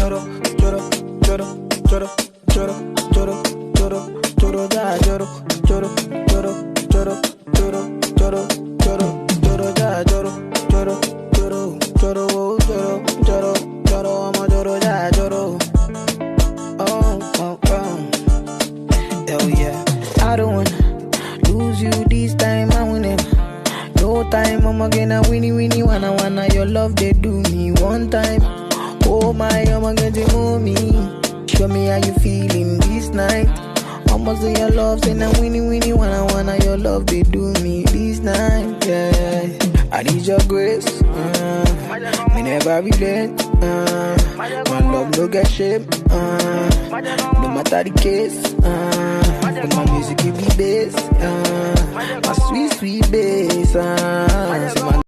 choro, choro, choro, choro, choro, choro, choro, choro, ja, choro, choro, choro, choro, choro, choro, choro, choro, ja, choro, choro, choro, choro, choro, choro, choro, I'm a choro, ja, choro. Oh, oh, oh. Hell yeah. I don't wanna lose you this time, I win it. No time, I'ma get a winnie, wanna your love, they do me one time. Oh my, I'ma get you move me. Show me how you feeling this night. I'ma say your love, say na winnie, wanna your love, they do me this night, yeah. I need your grace, me never relent, my love no get shame, no matter the case, but my music give me bass, my sweet bass, so my